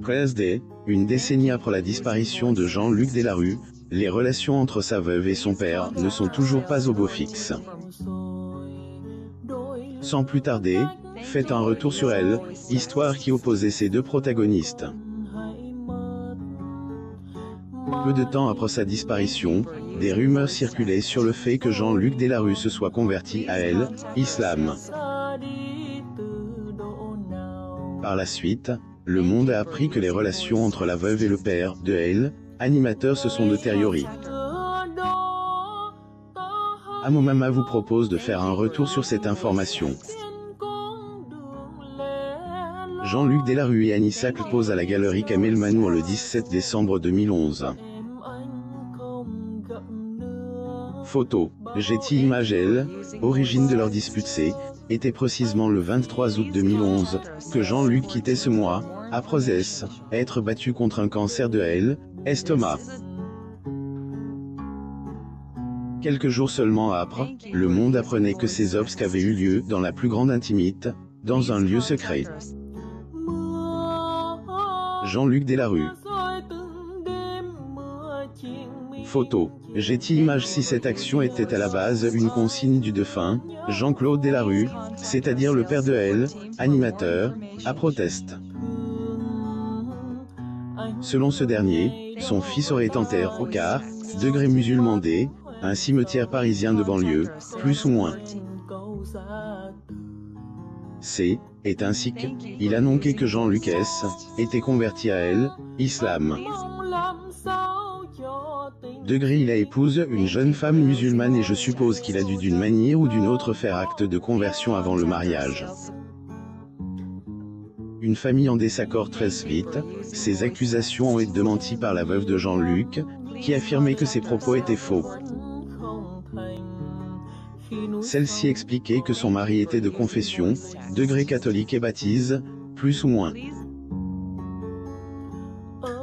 PSD, une décennie après la disparition de Jean-Luc Delarue, les relations entre sa veuve et son père ne sont toujours pas au beau fixe. Sans plus tarder, faites un retour sur Elle, histoire qui opposait ces deux protagonistes. Peu de temps après sa disparition, des rumeurs circulaient sur le fait que Jean-Luc Delarue se soit converti à Elle, islam. Par la suite, le monde a appris que les relations entre la veuve et le père de Elle, animateur, se sont détériorées. Amo Mama vous propose de faire un retour sur cette information. Jean-Luc Delarue et Annie Sacle posent à la galerie Kamel Manour le 17 décembre 2011. Photo. Getty Images. Elle, origine de leur dispute était précisément le 23 août 2011, que Jean-Luc quittait ce mois, après être battu contre un cancer de estomac. Quelques jours seulement après, le monde apprenait que ces obsèques avaient eu lieu dans la plus grande intimité, dans un lieu secret. Jean-Luc Delarue. Photo. Getty Images. Si cette action était à la base une consigne du défunt, Jean-Claude Delarue, c'est-à-dire le père de Elle, animateur, a protesté. Selon ce dernier, son fils aurait enterré au quart degré musulman un cimetière parisien de banlieue, plus ou moins. Est ainsi qu'il a annoncé que Jean-Luc était converti à Elle, islam. Il a épousé une jeune femme musulmane et je suppose qu'il a dû d'une manière ou d'une autre faire acte de conversion avant le mariage. Une famille en désaccord très vite, ces accusations ont été démenties par la veuve de Jean-Luc, qui affirmait que ses propos étaient faux. Celle-ci expliquait que son mari était de confession, catholique et baptise, plus ou moins.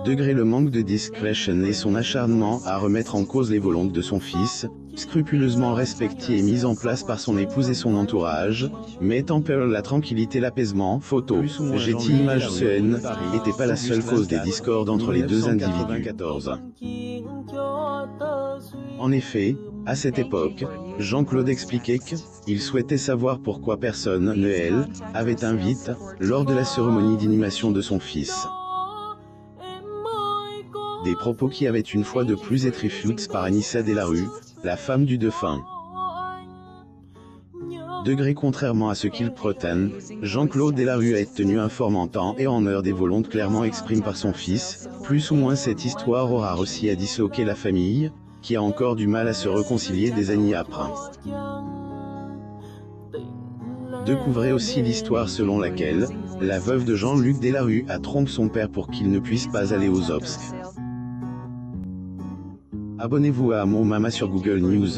Le manque de discrétion et son acharnement à remettre en cause les volontés de son fils, scrupuleusement respectées et mises en place par son épouse et son entourage, mettant en péril la tranquillité et l'apaisement. Photo. Getty Images. Ce n'était pas la seule cause des discordes entre les deux individus. En effet, à cette époque, Jean-Claude expliquait qu'il souhaitait savoir pourquoi personne ne avait invité lors de la cérémonie d'inhumation de son fils. Des propos qui avaient une fois de plus été réfutés par Anissa Delarue, la femme du défunt. Contrairement à ce qu'il prétend, Jean-Claude Delarue a été tenu informé en temps et en heure des volontés clairement exprimées par son fils. Plus ou moins cette histoire aura réussi à disloquer la famille, qui a encore du mal à se réconcilier des années après. Découvrez aussi l'histoire selon laquelle la veuve de Jean-Luc Delarue a trompé son père pour qu'il ne puisse pas aller aux obsèques. Abonnez-vous à Amo Mama sur Google News.